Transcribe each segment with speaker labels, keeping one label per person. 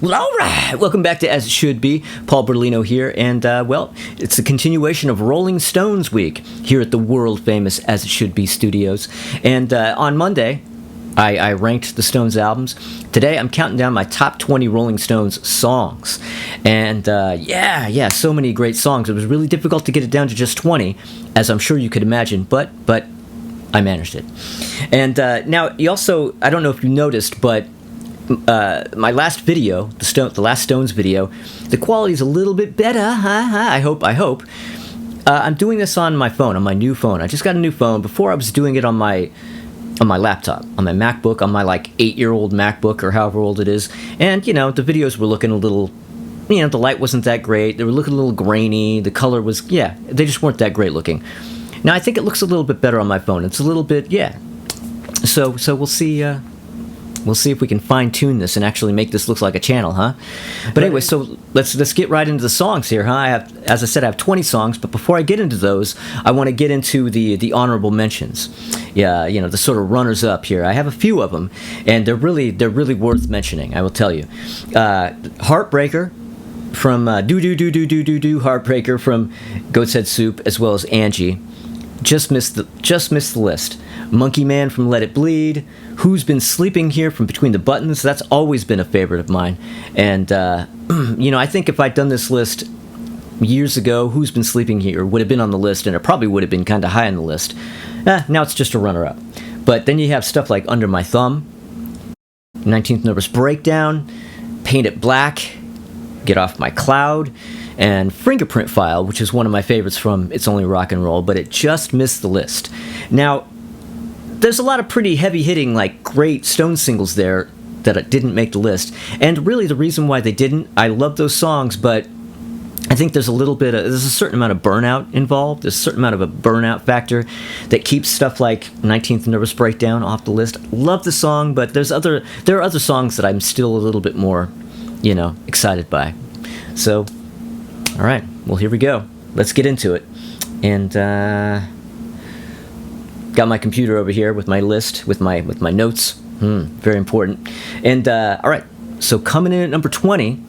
Speaker 1: Well, all right. Welcome back to As It Should Be. Paul Berlino here, and, well, it's a continuation of Rolling Stones Week here at the world-famous As It Should Be studios. And on Monday, I ranked the Stones albums. Today, I'm counting down my top 20 Rolling Stones songs. And, yeah, so many great songs. It was really difficult to get it down to just 20, as I'm sure you could imagine, but I managed it. And now, you also, I don't know if you noticed, but my last video, the last Stones video, the quality's a little bit better. I hope. I'm doing this on my phone, on my new phone. I just got a new phone. Before I was doing it on my laptop, on my MacBook, on my like 8-year-old MacBook or however old it is. And the videos were looking a little, the light wasn't that great. They were looking a little grainy. The color was, they just weren't that great looking. Now I think it looks a little bit better on my phone. It's a little bit, So we'll see. We'll see if we can fine-tune this and actually make this look like a channel, huh? But anyway, so let's get right into the songs here, huh? As I said, I have 20 songs, but before I get into those, I want to get into the honorable mentions. Yeah, the sort of runners-up here. I have a few of them, and they're really worth mentioning, I will tell you. Heartbreaker from Do Heartbreaker from Goat's Head Soup, as well as Angie. Just missed the list. Monkey Man from Let It Bleed. Who's Been Sleeping Here from Between the Buttons. That's always been a favorite of mine. And, I think if I'd done this list years ago, Who's Been Sleeping Here would have been on the list, and it probably would have been kind of high on the list. Now it's just a runner-up. But then you have stuff like Under My Thumb, 19th Nervous Breakdown, Paint It Black, Get Off My Cloud, and Fingerprint File, which is one of my favorites from It's Only Rock and Roll, but it just missed the list. Now, there's a lot of pretty heavy-hitting, great Stones singles there that didn't make the list. And really, the reason why they didn't, I love those songs, but I think there's a certain amount of burnout involved. There's a certain amount of a burnout factor that keeps stuff like 19th Nervous Breakdown off the list. Love the song, but there are other songs that I'm still a little bit more, excited by. So, all right, well, here we go. Let's get into it. And, got my computer over here with my list, with my notes. Very important. And, all right, so coming in at number 20,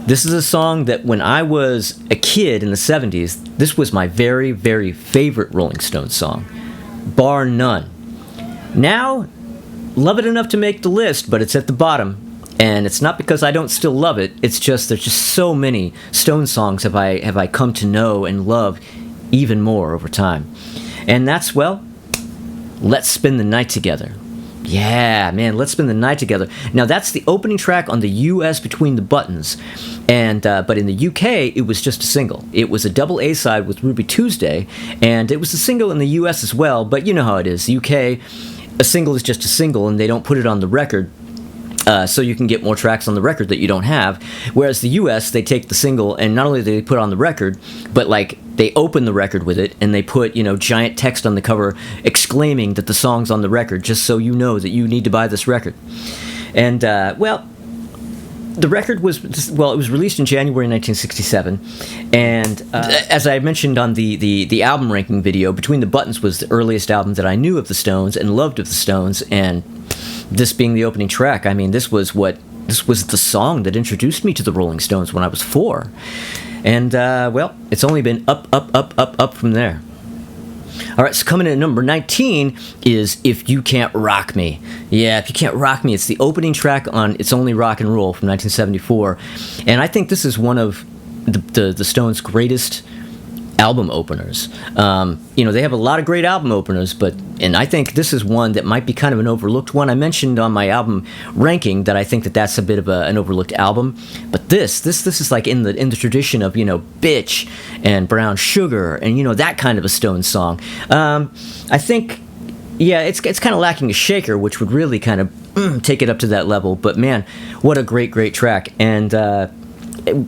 Speaker 1: this is a song that when I was a kid in the 70s, this was my very, very favorite Rolling Stones song, bar none. Now, love it enough to make the list, but it's at the bottom. And it's not because I don't still love it, it's just there's just so many Stones songs have I come to know and love even more over time. And that's, well, Let's Spend the Night Together. Yeah, man, Let's Spend the Night Together. Now, that's the opening track on the US Between the Buttons. And but in the UK, it was just a single. It was a double A-side with Ruby Tuesday, and it was a single in the US as well, but you know how it is. UK, a single is just a single, and they don't put it on the record. So you can get more tracks on the record that you don't have. Whereas the US, they take the single, and not only do they put it on the record, but they open the record with it, and they put, giant text on the cover exclaiming that the song's on the record, just so you know that you need to buy this record. And, the record it was released in January 1967, and as I mentioned on the album ranking video, Between the Buttons was the earliest album that I knew of the Stones and loved of the Stones, and this being the opening track, I mean, this was the song that introduced me to the Rolling Stones when I was 4. And, it's only been up from there. All right, so coming in at number 19 is If You Can't Rock Me. Yeah, If You Can't Rock Me, it's the opening track on It's Only Rock and Roll from 1974. And I think this is one of the Stones' greatest album openers. They have a lot of great album openers, and I think this is one that might be kind of an overlooked one. I mentioned on my album ranking that I think that's a bit of an overlooked album, but this is like in the tradition of Bitch and Brown Sugar and that kind of a Stones song. I think it's kind of lacking a shaker, which would really kind of take it up to that level. But man, what a great track. And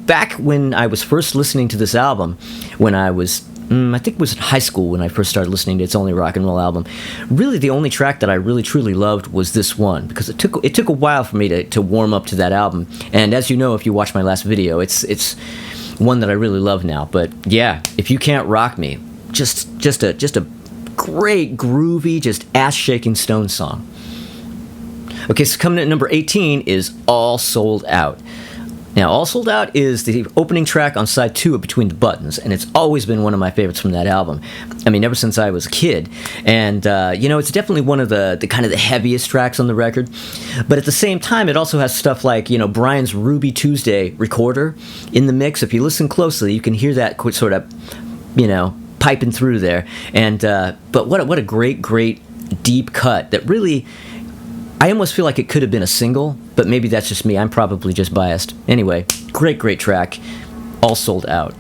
Speaker 1: back when I was first listening to this album, when I was, I think it was in high school when I first started listening to It's Only Rock and Roll album, really the only track that I really truly loved was this one, because it took a while for me to warm up to that album. And as you know, if you watch my last video, it's one that I really love now. But yeah, If You Can't Rock Me, just a great groovy, just ass-shaking Stones song. Okay, so coming in at number 18 is All Sold Out. Now, All Sold Out is the opening track on side 2 of Between the Buttons, and it's always been one of my favorites from that album. I mean, ever since I was a kid. And, it's definitely one of the kind of the heaviest tracks on the record. But at the same time, it also has stuff like, Brian's Ruby Tuesday recorder in the mix. If you listen closely, you can hear that sort of, piping through there. And, but what a great, great deep cut that really... I almost feel like it could have been a single, but maybe that's just me. I'm probably just biased. Anyway, great, great track. All Sold Out.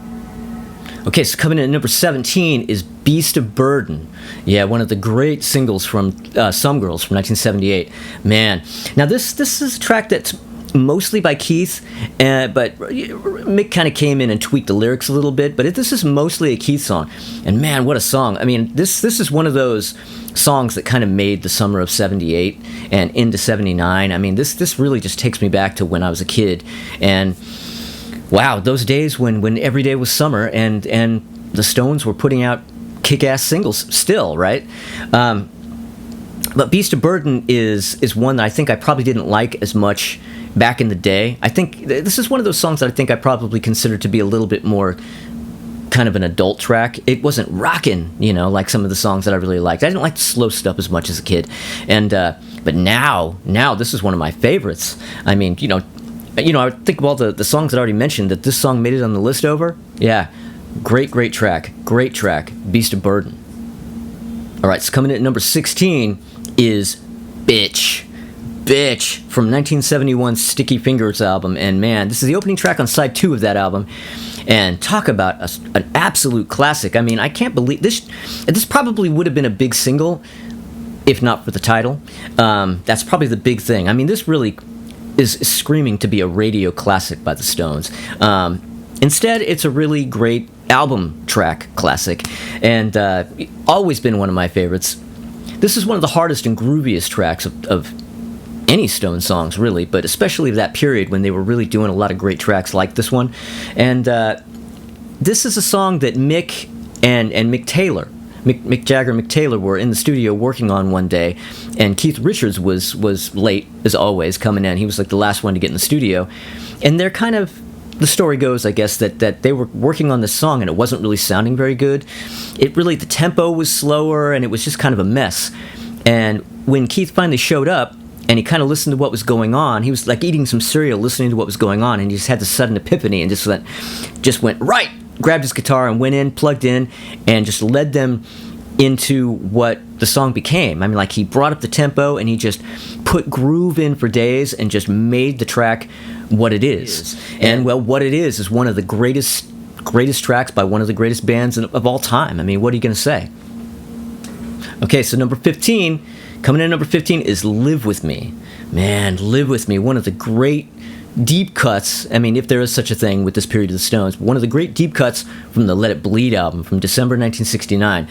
Speaker 1: Okay, so coming in at number 17 is Beast of Burden. Yeah, one of the great singles from Some Girls from 1978. Man. Now, this is a track that's mostly by Keith, but Mick kind of came in and tweaked the lyrics a little bit, but this is mostly a Keith song. And man, what a song. I mean, this is one of those songs that kind of made the summer of 78 and into 79. I mean, this really just takes me back to when I was a kid. And wow, those days when every day was summer and the Stones were putting out kick-ass singles still, right? But Beast of Burden is one that I think I probably didn't like as much back in the day. I think this is one of those songs that I think I probably considered to be a little bit more kind of an adult track. It wasn't rocking, like some of the songs that I really liked. I didn't like the slow stuff as much as a kid. And but now this is one of my favorites. I mean, I think of all the songs that I already mentioned, that this song made it on the list over. Yeah, great track. Great track, Beast of Burden. All right, so coming in at number 16 is Bitch from 1971's Sticky Fingers album. And man, this is the opening track on side 2 of that album. And talk about an absolute classic. I mean, I can't believe this probably would have been a big single if not for the title. That's probably the big thing. I mean, this really is screaming to be a radio classic by the Stones. Instead, it's a really great album track classic, and always been one of my favorites. This is one of the hardest and grooviest tracks of any Stone songs, really, but especially of that period when they were really doing a lot of great tracks like this one. And this is a song that Mick and Mick Jagger and Mick Taylor were in the studio working on one day, and Keith Richards was late, as always, coming in. He was like the last one to get in the studio. And they're kind of, the story goes, I guess, that they were working on this song and it wasn't really sounding very good. The tempo was slower and it was just kind of a mess. And when Keith finally showed up, and he kind of listened to what was going on. He was like eating some cereal, listening to what was going on, and he just had this sudden epiphany and just went right, grabbed his guitar and went in, plugged in, and just led them into what the song became. I mean, like, he brought up the tempo and he just put groove in for days and just made the track what it is. And well, what it is one of the greatest tracks by one of the greatest bands of all time. I mean, what are you going to say? Okay, so number 15. Coming in at number 15 is Live With Me. Man, Live With Me, one of the great deep cuts, I mean, if there is such a thing with this period of the Stones, one of the great deep cuts from the Let It Bleed album from December 1969.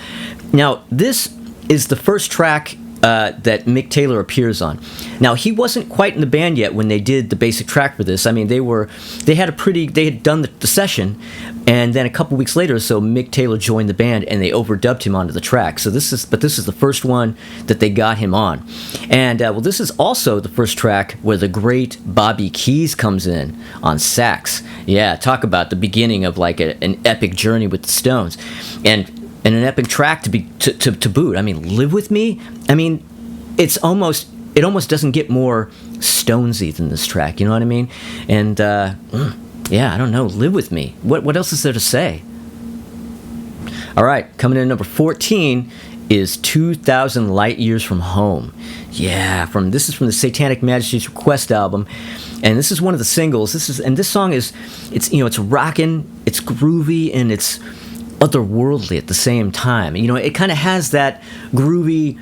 Speaker 1: Now, this is the first track that Mick Taylor appears on. Now, he wasn't quite in the band yet when they did the basic track for this. I mean, they had done the session, and then a couple weeks later or so, Mick Taylor joined the band and they overdubbed him onto the track. So this is the first one that they got him on. And this is also the first track where the great Bobby Keys comes in on sax. Yeah, talk about the beginning of like an epic journey with the Stones. And an epic track to boot. I mean, Live With Me. I mean, it almost doesn't get more Stonesy than this track. You know what I mean? And yeah, I don't know. Live With Me. What else is there to say? All right, coming in at number 14 is 2,000 Light Years From Home. Yeah, this is from the Satanic Majesty's Request album, and this is one of the singles. This song is it's rocking, it's groovy, and it's otherworldly at the same time. It kind of has that groovy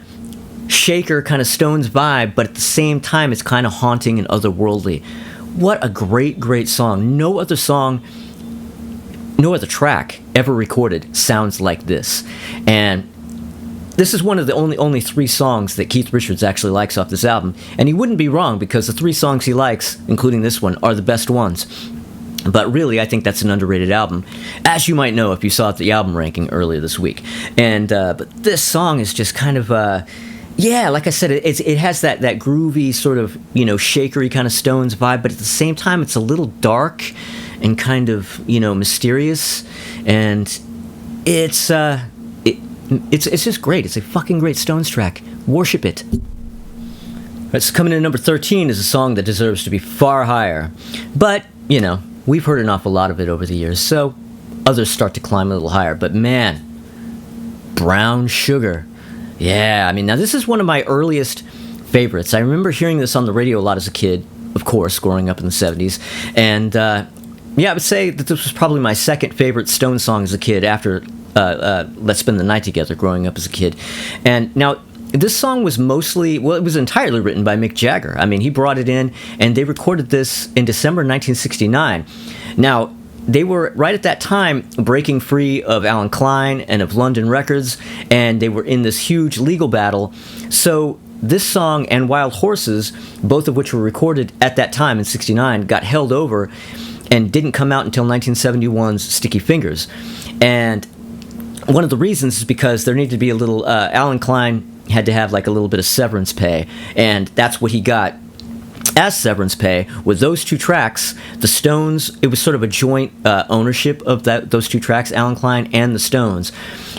Speaker 1: shaker kind of Stones vibe, but at the same time it's kind of haunting and otherworldly. What a great song. No other track ever recorded sounds like this. And this is one of the only 3 songs that Keith Richards actually likes off this album, and he wouldn't be wrong, because the 3 songs he likes, including this one, are the best ones. But really, I think that's an underrated album, as you might know if you saw the album ranking earlier this week. And but this song is just kind of Yeah, like I said, it has that groovy sort of, shakery kind of Stones vibe, but at the same time, it's a little dark and kind of, mysterious, and it's just great. It's a fucking great Stones track. Worship it. It's coming in at number 13 is a song that deserves to be far higher, but we've heard an awful lot of it over the years, so others start to climb a little higher. But man, Brown Sugar. Yeah, I mean, now this is one of my earliest favorites. I remember hearing this on the radio a lot as a kid, of course, growing up in the 70s. And, I would say that this was probably my second favorite Stones song as a kid after Let's Spend the Night Together, growing up as a kid. And now, this song was it was entirely written by Mick Jagger. I mean, he brought it in, and they recorded this in December 1969. Now, they were, right at that time, breaking free of Alan Klein and of London Records, and they were in this huge legal battle. So this song and Wild Horses, both of which were recorded at that time in 69, got held over and didn't come out until 1971's Sticky Fingers. And one of the reasons is because there needed to be a little, Alan Klein had to have like a little bit of severance pay, and that's what he got as severance pay. With those two tracks, the Stones, it was sort of a joint ownership of those two tracks, Alan Klein and the Stones.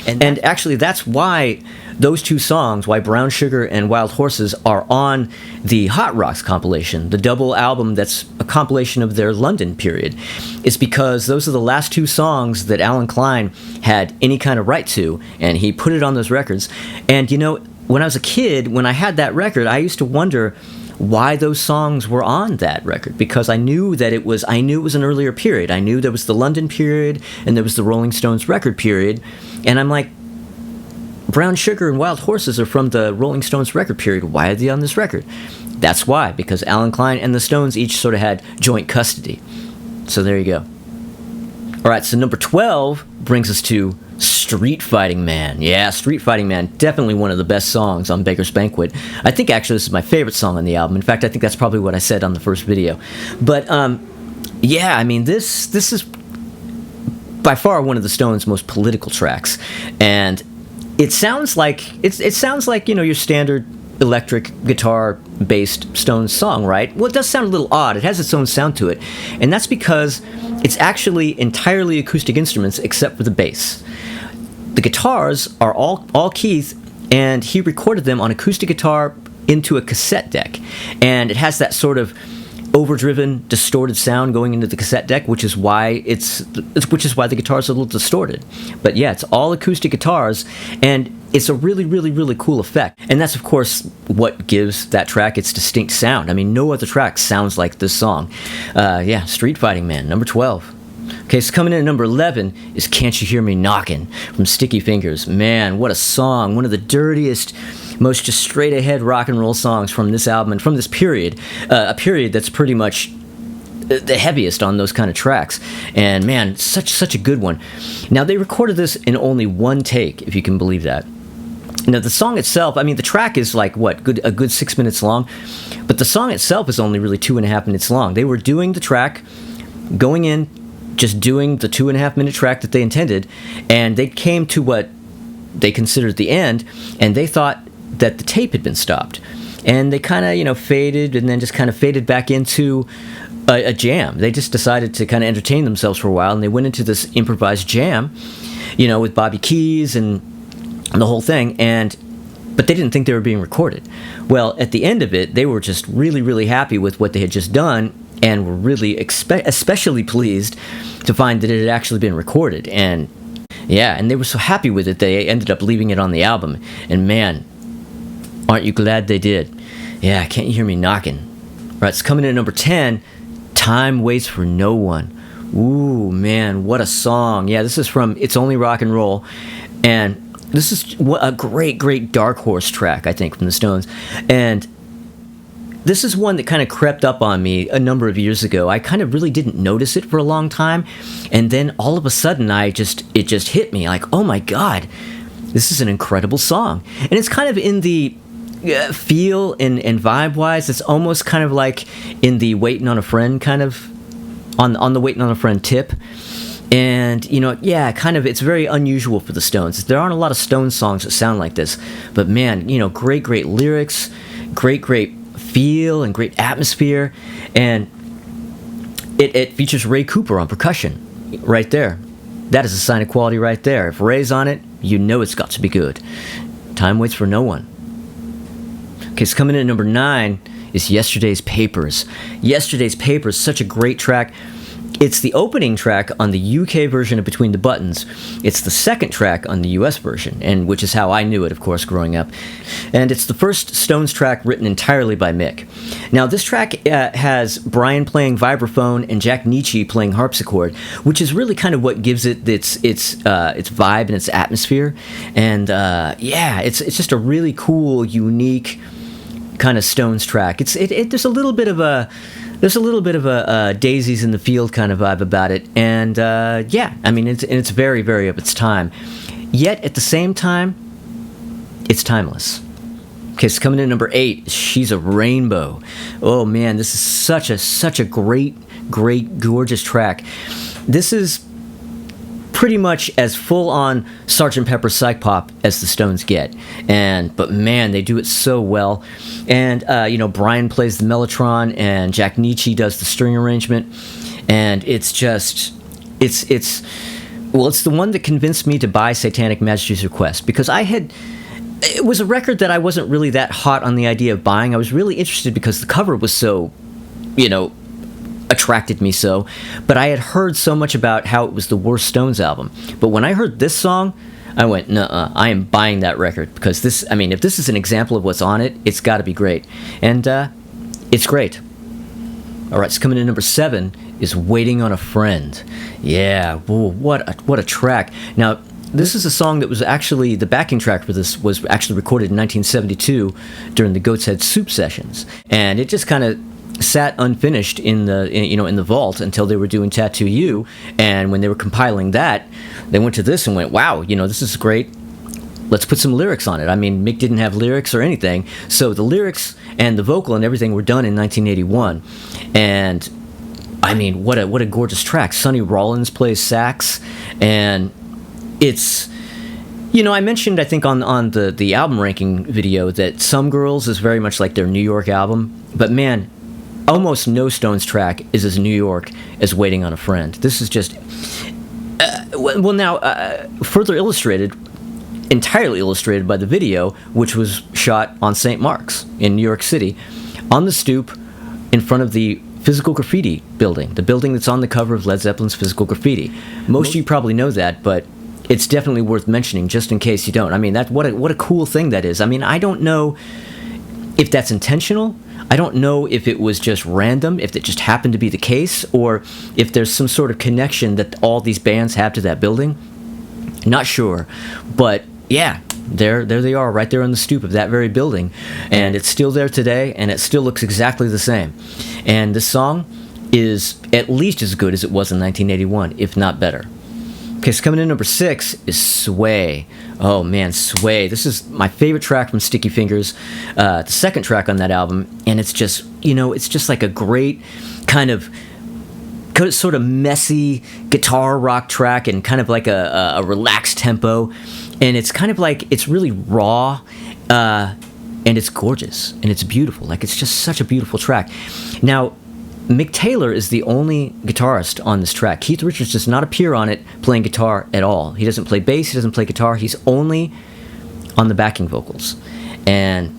Speaker 1: And actually, that's why those two songs, why Brown Sugar and Wild Horses, are on the Hot Rocks compilation, the double album that's a compilation of their London period, is because those are the last two songs that Alan Klein had any kind of right to, and he put it on those records. And when I was a kid, when I had that record, I used to wonder why those songs were on that record, because I knew it was an earlier period. I knew there was the London period and there was the Rolling Stones record period, and I'm like, Brown Sugar and Wild Horses are from the Rolling Stones record period. Why are they on this record? That's why, because Alan Klein and the Stones each sort of had joint custody. So there you go. All right, so number 12 brings us to Street Fighting Man. Yeah, Street Fighting Man, definitely one of the best songs on Beggars Banquet. I think actually this is my favorite song on the album. In fact, I think that's probably what I said on the first video. But yeah, I mean, this is by far one of the Stones' most political tracks, and it sounds like your standard electric guitar based Stones song, right? Well, it does sound a little odd. It has its own sound to it, and that's because it's actually entirely acoustic instruments except for the bass. The guitars are all Keith, and he recorded them on acoustic guitar into a cassette deck, and it has that sort of overdriven, distorted sound going into the cassette deck, which is why the guitars are a little distorted. But yeah, it's all acoustic guitars, and it's a really, really, really cool effect. And that's, of course, what gives that track its distinct sound. I mean, no other track sounds like this song. Yeah, Street Fighting Man, number 12. Okay, so coming in at number 11 is Can't You Hear Me Knockin' from Sticky Fingers. Man, what a song. One of the dirtiest, most just straight-ahead rock and roll songs from this album and from this period. A period that's pretty much the heaviest on those kind of tracks. And man, such a good one. Now, they recorded this in only one take, if you can believe that. Now, the song itself, I mean, the track is like, a good 6 minutes long, but the song itself is only really 2.5 minutes long. They were doing the track, going in, just doing the 2.5 minute track that they intended, and they came to what they considered the end, and they thought that the tape had been stopped. And they kind of, faded, and then just kind of faded back into a jam. They just decided to kind of entertain themselves for a while, and they went into this improvised jam, with Bobby Keys and the whole thing, but they didn't think they were being recorded. Well, at the end of it, they were just really, really happy with what they had just done, and were really especially pleased to find that it had actually been recorded. And yeah, and they were so happy with it, they ended up leaving it on the album. And man, aren't you glad they did? Yeah, Can't You Hear Me Knockin'? Right, it's coming in at number 10, Time Waits for No One. Ooh, man, what a song. Yeah, this is from It's Only Rock and Roll, and this is a great, great Dark Horse track, I think, from the Stones. And this is one that kind of crept up on me a number of years ago. I kind of really didn't notice it for a long time, and then all of a sudden it just hit me like, oh my god, this is an incredible song. And it's kind of in the feel and vibe-wise, it's almost kind of like in the Waiting on a Friend kind of, on the Waiting on a Friend tip. And, yeah, kind of, it's very unusual for the Stones. There aren't a lot of Stones songs that sound like this. But man, great, great lyrics, great feel, and great atmosphere. And it features Ray Cooper on percussion right there. That is a sign of quality right there. If Ray's on it, it's got to be good. Time waits for no one. Okay, so coming in at number 9 is Yesterday's Papers. Yesterday's Papers, such a great track. It's the opening track on the UK version of Between the Buttons. It's the second track on the US version, and which is how I knew it, of course, growing up. And it's the first Stones track written entirely by Mick. Now, this track has Brian playing vibraphone and Jack Nitzsche playing harpsichord, which is really kind of what gives it its vibe and its atmosphere. And it's just a really cool, unique kind of Stones track. There's a little bit of a daisies in the field kind of vibe about it, and it's very, very of its time. Yet at the same time, it's timeless. Okay, so coming in at number 8, She's a Rainbow. Oh man, this is such a great, gorgeous track. This is pretty much as full on Sgt. Pepper's Psych Pop as the Stones get, but man, they do it so well. And Brian plays the mellotron, and Jack Nitzsche does the string arrangement, and it's the one that convinced me to buy Satanic Majesty's Request, because it was a record that I wasn't really that hot on the idea of buying. I was really interested because the cover was so, attracted me so, but I had heard so much about how it was the worst Stones album. But when I heard this song, I went, nuh-uh, I am buying that record, because if this is an example of what's on it, it's got to be great. And it's great. All right, so coming in at number 7 is Waiting on a Friend. Yeah, whoa, what a track. Now, this is a song that was actually, the backing track for this was actually recorded in 1972 during the Goat's Head Soup sessions. And it just kind of sat unfinished in the vault until they were doing Tattoo You, and when they were compiling that, they went to this and went, wow, this is great, let's put some lyrics on it. I mean, Mick didn't have lyrics or anything, so the lyrics and the vocal and everything were done in 1981, and I mean, what a gorgeous track. Sonny Rollins plays sax, and it's, I mentioned, I think, on the album ranking video that Some Girls is very much like their New York album, but man, almost no Stones track is as New York as Waiting on a Friend. This is just... further illustrated, entirely illustrated by the video, which was shot on St. Mark's in New York City, on the stoop in front of the Physical Graffiti building, the building that's on the cover of Led Zeppelin's Physical Graffiti. Most of you probably know that, but it's definitely worth mentioning just in case you don't. I mean, what a cool thing that is. I mean, I don't know if that's intentional. I don't know if it was just random, if it just happened to be the case, or if there's some sort of connection that all these bands have to that building. Not sure. But yeah, there they are, right there on the stoop of that very building. And it's still there today, and it still looks exactly the same. And this song is at least as good as it was in 1981, if not better. Okay, so coming in number 6 is Sway. Oh man, Sway. This is my favorite track from Sticky Fingers, the second track on that album, and it's just, it's just like a great kind of sort of messy guitar rock track, and kind of like a relaxed tempo, and it's kind of like, it's really raw, and it's gorgeous, and it's beautiful. Like, it's just such a beautiful track. Now, Mick Taylor is the only guitarist on this track. Keith Richards does not appear on it playing guitar at all. He doesn't play bass, he doesn't play guitar, he's only on the backing vocals. And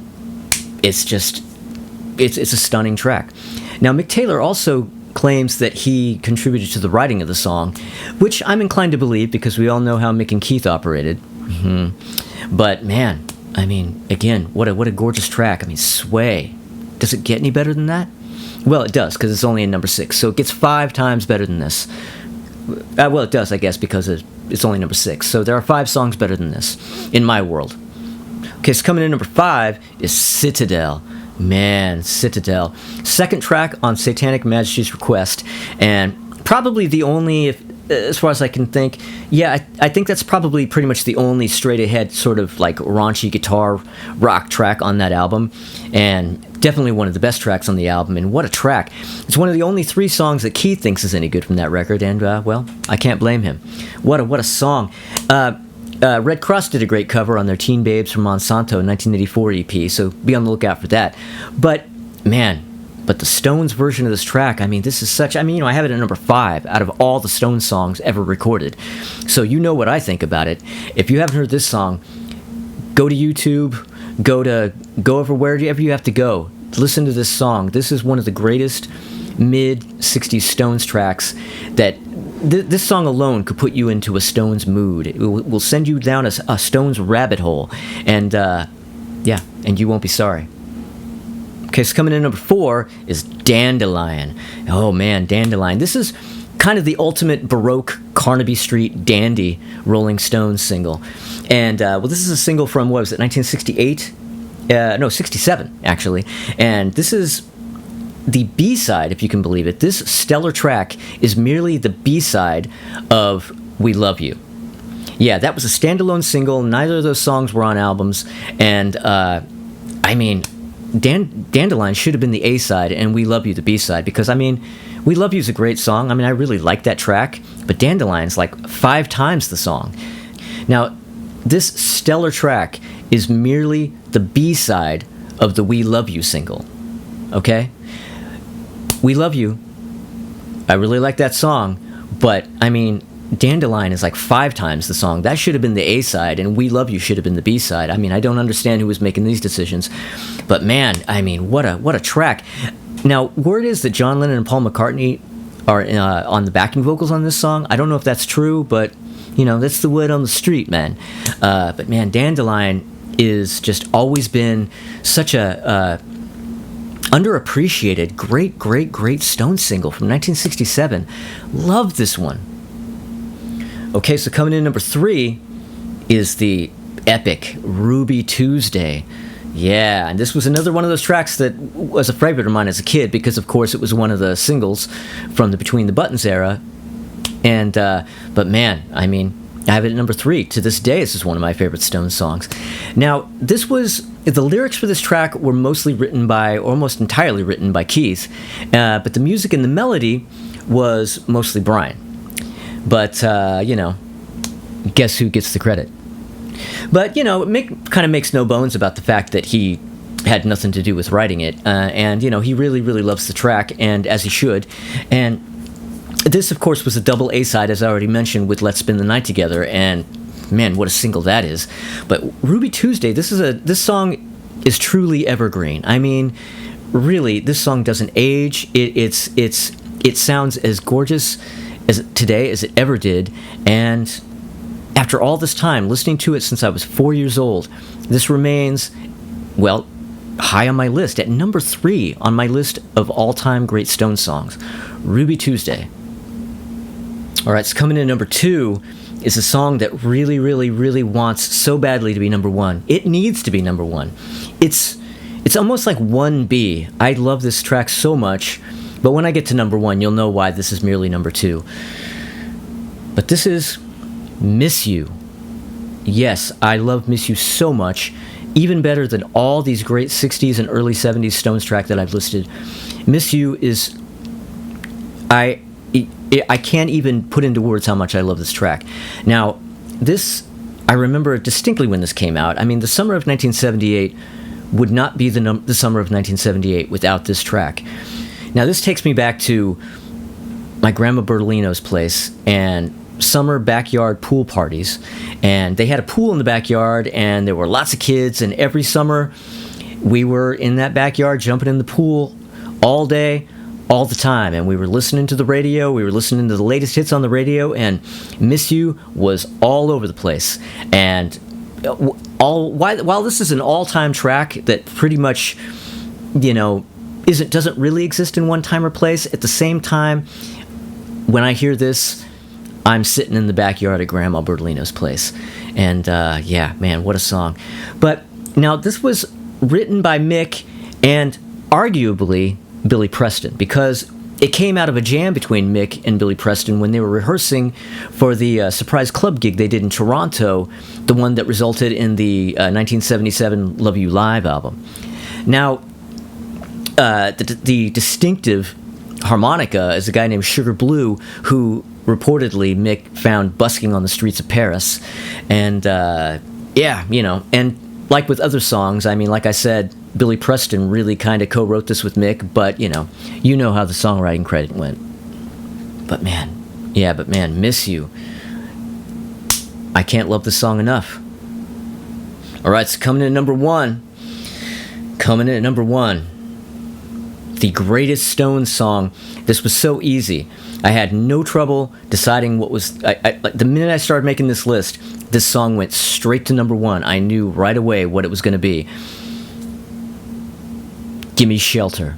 Speaker 1: it's just, it's a stunning track. Now, Mick Taylor also claims that he contributed to the writing of the song, which I'm inclined to believe, because we all know how Mick and Keith operated. But man, I mean, again, what a gorgeous track. I mean, Sway. Does it get any better than that? Well, it does, because it's only in number 6, so it gets 5 times better than this. Well, it does, I guess, because it's only number 6, so there are 5 songs better than this, in my world. Okay, so coming in number 5 is Citadel. Man, Citadel. Second track on Satanic Majesty's Request, and probably the only, as far as I can think, yeah, I think that's probably pretty much the only straight-ahead sort of like raunchy guitar rock track on that album, and definitely one of the best tracks on the album. And what a track! It's one of the only 3 songs that Keith thinks is any good from that record, and well, I can't blame him. What a song! Red Cross did a great cover on their Teen Babes from Monsanto 1984 EP, so be on the lookout for that. But man. But the Stones version of this track, I mean, this is such... I mean, I have it at number 5 out of all the Stones songs ever recorded. So you know what I think about it. If you haven't heard this song, go to YouTube, go over wherever you have to go. Listen to this song. This is one of the greatest mid-60s Stones tracks that... This song alone could put you into a Stones mood. It will send you down a Stones rabbit hole. And, and you won't be sorry. Okay, so coming in number 4 is Dandelion. Oh man, Dandelion. This is kind of the ultimate Baroque Carnaby Street dandy Rolling Stones single. And, this is a single from, what was it, 1968? No, 67, actually. And this is the B-side, if you can believe it. This stellar track is merely the B-side of We Love You. Yeah, that was a standalone single. Neither of those songs were on albums. And, Dandelion should have been the A-side and We Love You the B-side, because, We Love You is a great song. I really like that track, but Dandelion's like 5 times the song. Now, this stellar track is merely the B-side of the We Love You single, okay? We Love You, I really like that song, but, Dandelion is like 5 times the song. That should have been the A-side, and We Love You should have been the B-side. I don't understand who was making these decisions. But man, what a track. Now, word is that John Lennon and Paul McCartney are on the backing vocals on this song. I don't know if that's true, but, that's the word on the street, man. But man, Dandelion is just always been such a... underappreciated, great Stones single from 1967. Love this one. Okay, so coming in number 3 is the epic Ruby Tuesday. Yeah, and this was another one of those tracks that was a favorite of mine as a kid because, of course, it was one of the singles from the Between the Buttons era. And, but man, I have it at number 3. To this day, this is one of my favorite Stones songs. Now, the lyrics for this track were mostly written by, or almost entirely written by Keith, but the music and the melody was mostly Brian. But, guess who gets the credit? But, it kind of makes no bones about the fact that he had nothing to do with writing it. And, he really, really loves the track, and as he should. And this, of course, was a double A-side, as I already mentioned, with Let's Spend the Night Together. And, man, what a single that is. But Ruby Tuesday, this song is truly evergreen. Really, this song doesn't age. It sounds as gorgeous today as it ever did, and after all this time, listening to it since I was 4 years old, this remains, well, high on my list, at number 3 on my list of all-time great Stones songs, Ruby Tuesday. Alright, so coming in at number 2 is a song that really, really, really wants so badly to be number 1. It needs to be number 1. It's almost like 1B. I love this track so much, but when I get to number 1, you'll know why this is merely number 2. But this is Miss You. Yes, I love Miss You so much, even better than all these great 60s and early 70s Stones track that I've listed. Miss You is... I can't even put into words how much I love this track. Now, this... I remember distinctly when this came out. The summer of 1978 would not be the summer of 1978 without this track. Now, this takes me back to my grandma Bertolino's place and summer backyard pool parties. And they had a pool in the backyard, and there were lots of kids. And every summer, we were in that backyard jumping in the pool all day, all the time. And we were listening to the radio. We were listening to the latest hits on the radio. And Miss You was all over the place. And while this is an all-time track that pretty much, doesn't really exist in one time or place, at the same time, when I hear this, I'm sitting in the backyard at Grandma Bertolino's place. And, yeah, man, what a song. But, now, this was written by Mick and, arguably, Billy Preston, because it came out of a jam between Mick and Billy Preston when they were rehearsing for the surprise club gig they did in Toronto, the one that resulted in the 1977 Love You Live album. Now, the distinctive harmonica is a guy named Sugar Blue, who reportedly Mick found busking on the streets of Paris. And, and like with other songs, I mean, like I said, Billy Preston really kind of co-wrote this with Mick, but, you know how the songwriting credit went. But man, Miss You. I can't love this song enough. All right, so coming in at number one. The greatest Stones song. This was so easy. I had no trouble deciding what was... the minute I started making this list, this song went straight to number one. I knew right away what it was going to be. Gimme Shelter.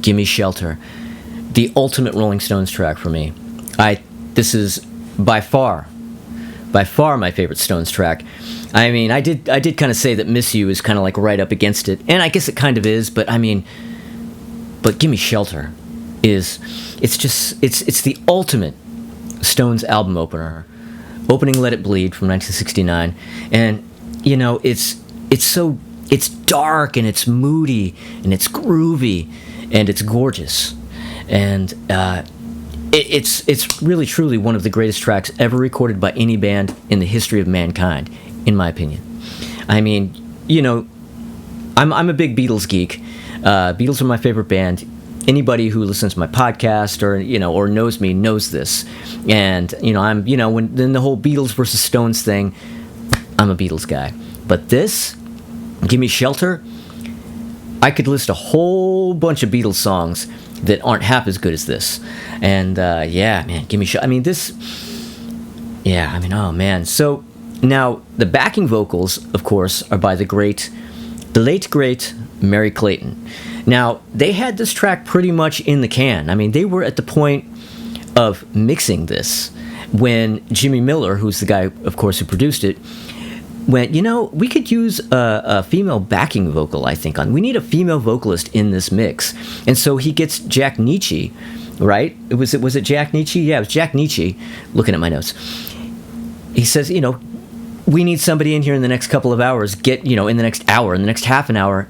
Speaker 1: Gimme Shelter. The ultimate Rolling Stones track for me. This is by far my favorite Stones track. I mean, I did kind of say that Miss You is kind of like right up against it, and I guess it kind of is, but Gimme Shelter it's the ultimate Stones album opener. Opening Let It Bleed from 1969, and it's dark and it's moody and it's groovy and it's gorgeous, and it's really truly one of the greatest tracks ever recorded by any band in the history of mankind, in my opinion. I mean, I'm a big Beatles geek. Beatles are my favorite band. Anybody who listens to my podcast or knows me knows this. And I'm when the whole Beatles versus Stones thing, I'm a Beatles guy. But this, Gimme Shelter, I could list a whole bunch of Beatles songs that aren't half as good as this. And Gimme Shelter. I mean, oh man. So now the backing vocals, of course, are by the late great Mary Clayton. Now, they had this track pretty much in the can. I mean, they were at the point of mixing this when Jimmy Miller, who's the guy, of course, who produced it, went, we could use a female backing vocal, I think. We need a female vocalist in this mix. And so he gets Jack Nietzsche, right? Was it Jack Nietzsche? Yeah, it was Jack Nietzsche, looking at my notes. He says, we need somebody in here in the next couple of hours, in the next hour, in the next half an hour,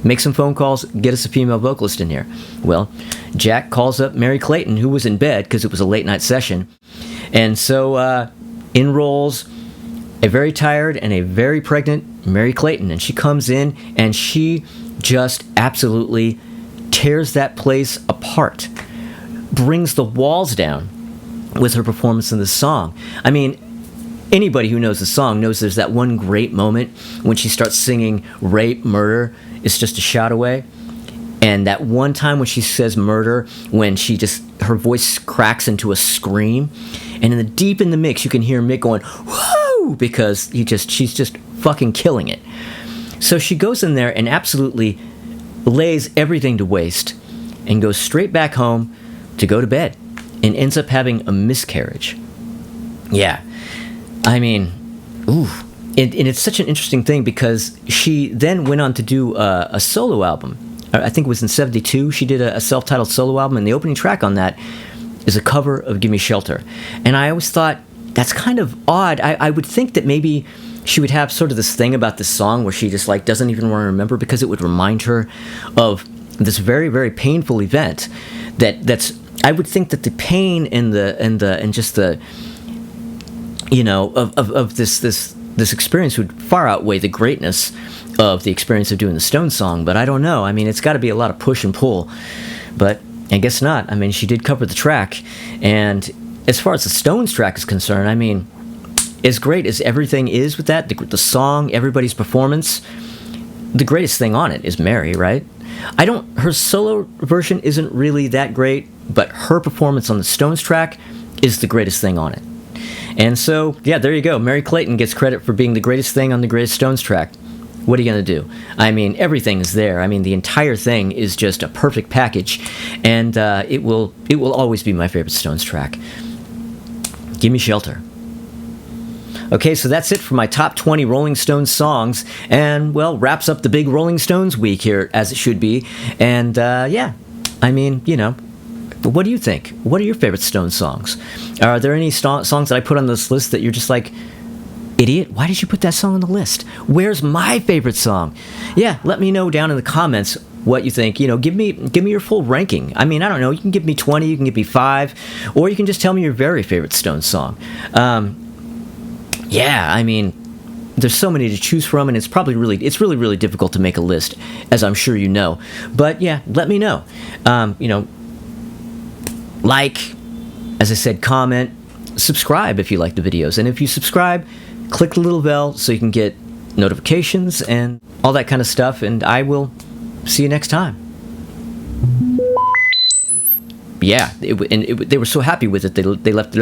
Speaker 1: make some phone calls, get us a female vocalist in here. Well, Jack calls up Mary Clayton, who was in bed because it was a late night session. And so in rolls a very tired and a very pregnant Mary Clayton. And she comes in and she just absolutely tears that place apart, brings the walls down with her performance in this song. I mean, anybody who knows the song knows there's that one great moment when she starts singing Rape, Murder, It's Just a Shot Away. And that one time when she says murder, when her voice cracks into a scream. And deep in the mix, you can hear Mick going, whoo, because she's just fucking killing it. So she goes in there and absolutely lays everything to waste and goes straight back home to go to bed and ends up having a miscarriage. Yeah. I mean, ooh. And it's such an interesting thing because she then went on to do a solo album. I think it was in 1972. She did a self-titled solo album, and the opening track on that is a cover of Gimme Shelter. And I always thought, that's kind of odd. I would think that maybe she would have sort of this thing about this song where she just doesn't even want to remember because it would remind her of this very, very painful event. I would think that the pain and just the of this experience would far outweigh the greatness of the experience of doing the Stones song, but I don't know. I mean, it's got to be a lot of push and pull, but I guess not. I mean, she did cover the track, and as far as the Stones track is concerned, I mean, as great as everything is with that, the song, everybody's performance, the greatest thing on it is Mary, right? Her solo version isn't really that great, but her performance on the Stones track is the greatest thing on it. And so, yeah, there you go. Mary Clayton gets credit for being the greatest thing on the greatest Stones track. What are you going to do? I mean, everything is there. I mean, the entire thing is just a perfect package, and it will always be my favorite Stones track. Gimme Shelter. Okay, so that's it for my top 20 Rolling Stones songs, and, well, wraps up the big Rolling Stones week here, as it should be. And, yeah, I mean, you know, what do you think? What are your favorite Stones songs? Are there any songs that I put on this list that you're just like, idiot, why did you put that song on the list? Where's my favorite song? Yeah, let me know down in the comments what you think. You know, give me your full ranking. I mean, I don't know, you can give me 20, you can give me 5, or you can just tell me your very favorite Stones song. Yeah, I mean, there's so many to choose from, and it's really difficult to make a list, as I'm sure you know. But yeah, let me know. You know, like, as I said, comment, subscribe if you like the videos, and if you subscribe, click the little bell so you can get notifications and all that kind of stuff, and I will see you next time. Yeah, they were so happy with it, they left.